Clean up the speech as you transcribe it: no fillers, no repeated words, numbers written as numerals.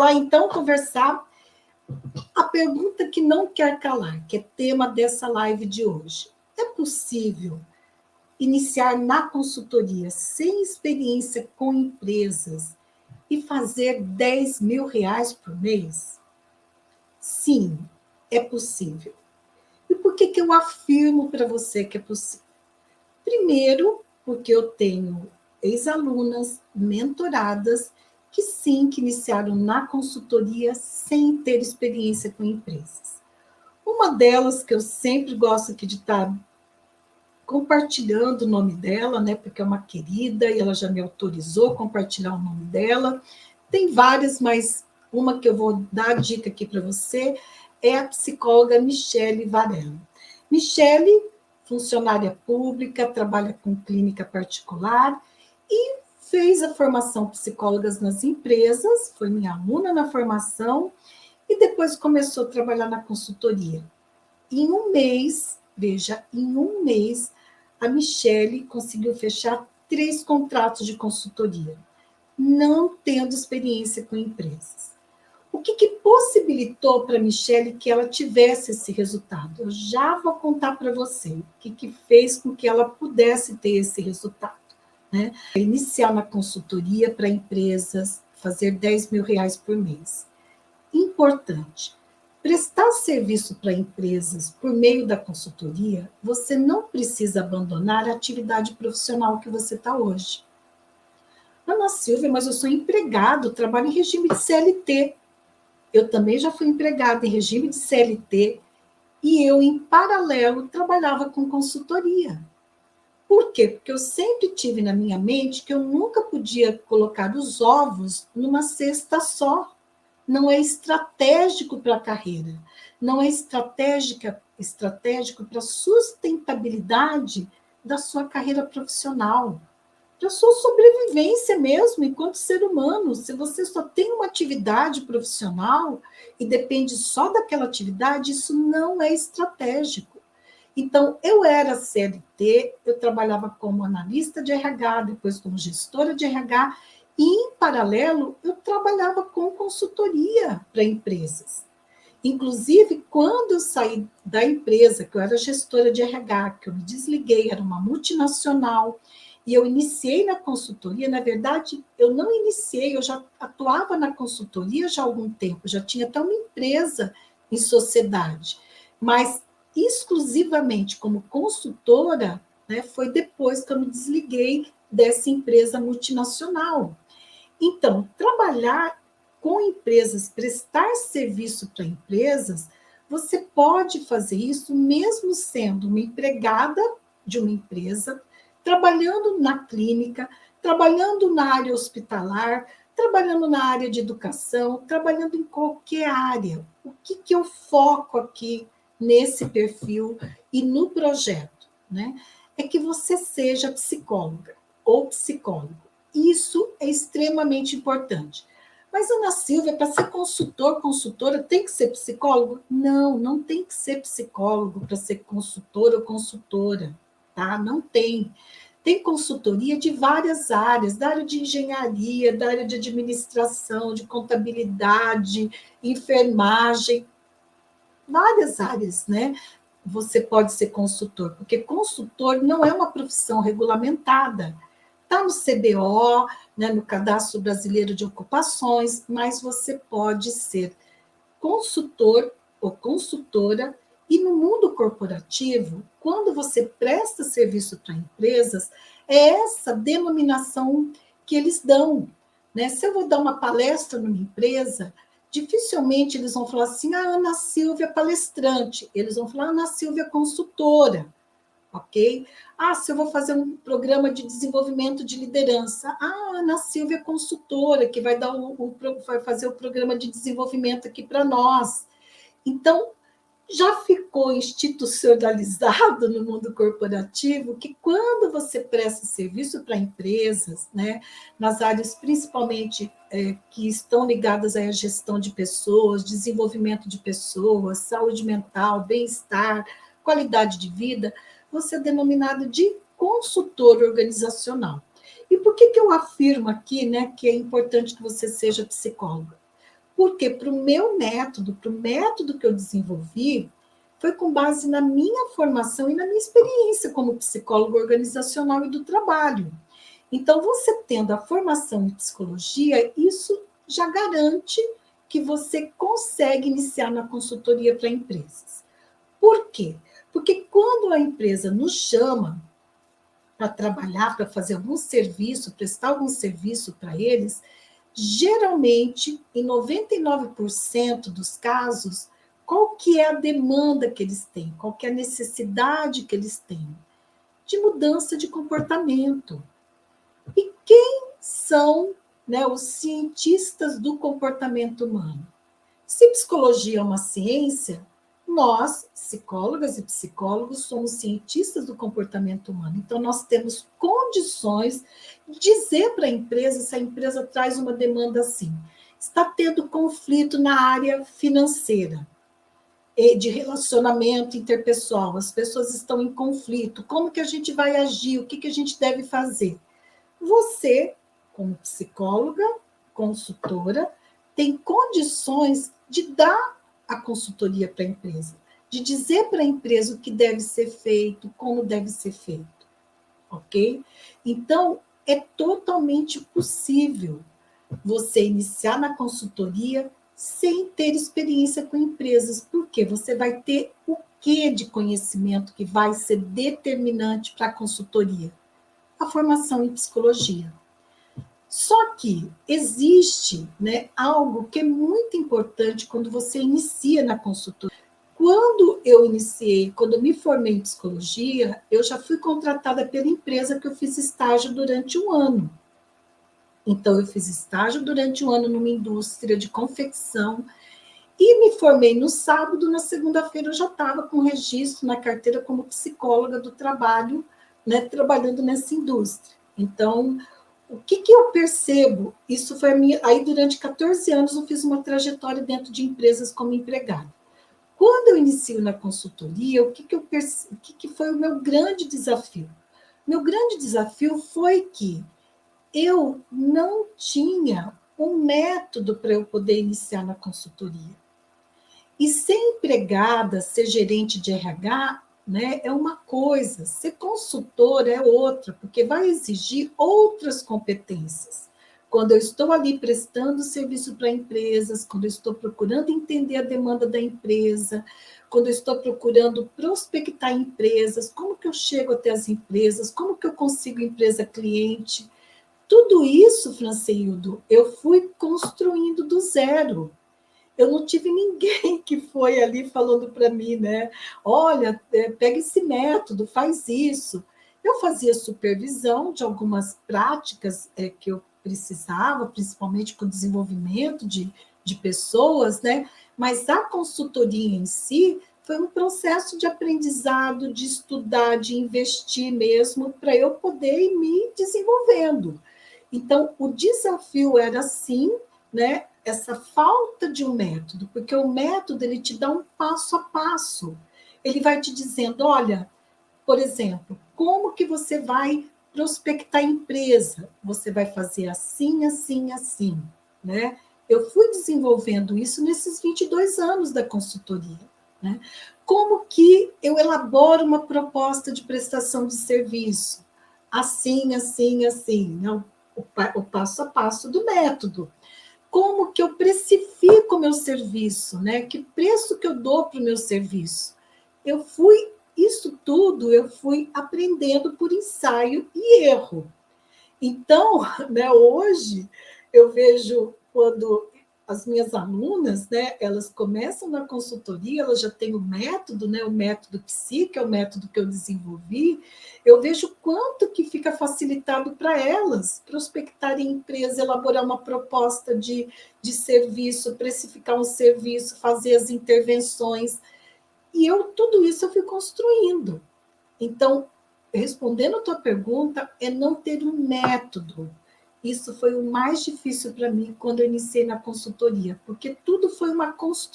Lá, então, conversar a pergunta que não quer calar, que é tema dessa live de hoje. É possível iniciar na consultoria sem experiência com empresas e fazer 10 mil reais por mês? Sim, é possível. E por que eu afirmo para você que é possível? Primeiro, porque eu tenho ex-alunas mentoradas que sim, que iniciaram na consultoria sem ter experiência com empresas. Uma delas, que eu sempre gosto aqui de estar compartilhando o nome dela, né, porque é uma querida e ela já me autorizou a compartilhar o nome dela. Tem várias, mas uma que eu vou dar a dica aqui para você é a psicóloga Michele Varela. Michele, funcionária pública, trabalha com clínica particular e fez a formação psicólogas nas empresas, foi minha aluna na formação e depois começou a trabalhar na consultoria. Em um mês, veja, em um mês, a Michele conseguiu fechar 3 contratos de consultoria, não tendo experiência com empresas. O que possibilitou para a Michele que ela tivesse esse resultado? Eu já vou contar para você o que fez com que ela pudesse ter esse resultado. Né? Iniciar na consultoria para empresas, fazer 10 mil reais por mês. Importante. Prestar serviço para empresas por meio da consultoria, você não precisa abandonar a atividade profissional que você está hoje. Ana Silvia, mas eu sou empregado, trabalho em regime de CLT. Eu também já fui empregada em regime de CLT e eu, em paralelo, trabalhava com consultoria. Por quê? Porque eu sempre tive na minha mente que eu nunca podia colocar os ovos numa cesta só. Não é estratégico para a carreira, não é estratégico para a sustentabilidade da sua carreira profissional, para a sua sobrevivência mesmo enquanto ser humano. Se você só tem uma atividade profissional e depende só daquela atividade, isso não é estratégico. Então, eu era CLT, eu trabalhava como analista de RH, depois como gestora de RH, e, em paralelo, eu trabalhava com consultoria para empresas. Inclusive, quando eu saí da empresa, que eu era gestora de RH, que eu me desliguei, era uma multinacional, e eu iniciei na consultoria, na verdade, eu não iniciei, eu já atuava na consultoria já há algum tempo, já tinha até uma empresa em sociedade, mas exclusivamente como consultora, né, foi depois que eu me desliguei dessa empresa multinacional. Então, trabalhar com empresas, prestar serviço para empresas, você pode fazer isso mesmo sendo uma empregada de uma empresa, trabalhando na clínica, trabalhando na área hospitalar, trabalhando na área de educação, trabalhando em qualquer área. O que eu foco aqui nesse perfil e no projeto, né? É que você seja psicóloga ou psicólogo. Isso é extremamente importante. Mas, Ana Silvia, para ser consultor, consultora, tem que ser psicólogo? Não, não tem que ser psicólogo para ser consultor ou consultora, tá? Não tem. Tem consultoria de várias áreas, da área de engenharia, da área de administração, de contabilidade, enfermagem, várias áreas, né? Você pode ser consultor, porque consultor não é uma profissão regulamentada. Está no CBO, né, no Cadastro Brasileiro de Ocupações, mas você pode ser consultor ou consultora, e no mundo corporativo, quando você presta serviço para empresas, é essa denominação que eles dão. Né? Se eu vou dar uma palestra numa empresa, dificilmente eles vão falar assim, Ana Silvia palestrante, eles vão falar Ana Silvia consultora. Ok? Se eu vou fazer um programa de desenvolvimento de liderança, Ana Silvia é consultora, que vai vai fazer o programa de desenvolvimento aqui para nós. Então, já ficou institucionalizado no mundo corporativo que quando você presta serviço para empresas, né, nas áreas principalmente que estão ligadas à gestão de pessoas, desenvolvimento de pessoas, saúde mental, bem-estar, qualidade de vida, você é denominado de consultor organizacional. E por que eu afirmo aqui, né, que é importante que você seja psicóloga? Porque para o método que eu desenvolvi, foi com base na minha formação e na minha experiência como psicólogo organizacional e do trabalho. Então, você tendo a formação em psicologia, isso já garante que você consegue iniciar na consultoria para empresas. Por quê? Porque quando a empresa nos chama para trabalhar, para fazer algum serviço, prestar algum serviço para eles, geralmente, em 99% dos casos, qual que é a demanda que eles têm? Qual que é a necessidade que eles têm? De mudança de comportamento. E quem são, né, os cientistas do comportamento humano? Se psicologia é uma ciência, nós, psicólogas e psicólogos, somos cientistas do comportamento humano. Então, nós temos condições de dizer para a empresa, se a empresa traz uma demanda assim, está tendo conflito na área financeira, de relacionamento interpessoal, as pessoas estão em conflito, como que a gente vai agir, o que, que a gente deve fazer? Você, como psicóloga, consultora, tem condições de dar a consultoria para a empresa, de dizer para a empresa o que deve ser feito, como deve ser feito, ok? Então, é totalmente possível você iniciar na consultoria sem ter experiência com empresas, porque você vai ter o que de conhecimento que vai ser determinante para a consultoria? A formação em psicologia. Só que existe, né, algo que é muito importante quando você inicia na consultoria. Quando eu iniciei, quando eu me formei em psicologia, eu já fui contratada pela empresa que eu fiz estágio durante um ano. Então, eu fiz estágio durante um ano numa indústria de confecção e me formei no sábado, na segunda-feira eu já estava com registro na carteira como psicóloga do trabalho, né, trabalhando nessa indústria. Então, o que eu percebo? Isso foi a minha. Aí, durante 14 anos, eu fiz uma trajetória dentro de empresas como empregada. Quando eu inicio na consultoria, o que eu percebo? O que foi o meu grande desafio? Meu grande desafio foi que eu não tinha um método para eu poder iniciar na consultoria. E ser empregada, ser gerente de RH, né, é uma coisa, ser consultor é outra, porque vai exigir outras competências. Quando eu estou ali prestando serviço para empresas, quando eu estou procurando entender a demanda da empresa, quando eu estou procurando prospectar empresas, como que eu chego até as empresas, como que eu consigo empresa cliente, tudo isso, Franceildo, eu fui construindo do zero. Eu não tive ninguém que foi ali falando para mim, né? Olha, pega esse método, faz isso. Eu fazia supervisão de algumas práticas que eu precisava, principalmente com o desenvolvimento de pessoas, né? Mas a consultoria em si foi um processo de aprendizado, de estudar, de investir mesmo, para eu poder ir me desenvolvendo. Então, o desafio era, sim, né, essa falta de um método, porque o método ele te dá um passo a passo. Ele vai te dizendo, olha, por exemplo, como que você vai prospectar a empresa? Você vai fazer assim, assim, assim, né? Eu fui desenvolvendo isso nesses 22 anos da consultoria, né? Como que eu elaboro uma proposta de prestação de serviço? Assim, assim, assim, né? O passo a passo do método. Como que eu precifico o meu serviço, né? Que preço que eu dou para o meu serviço? Isso tudo eu fui aprendendo por ensaio e erro. Então, né, hoje eu vejo quando as minhas alunas, né, elas começam na consultoria, elas já têm o método, né, o método Psi, que é o método que eu desenvolvi, eu vejo quanto que fica facilitado para elas prospectarem empresa, elaborar uma proposta de serviço, precificar um serviço, fazer as intervenções. E tudo isso eu fui construindo. Então, respondendo a tua pergunta, é não ter um método. Isso foi o mais difícil para mim quando eu iniciei na consultoria, porque tudo foi uma construção.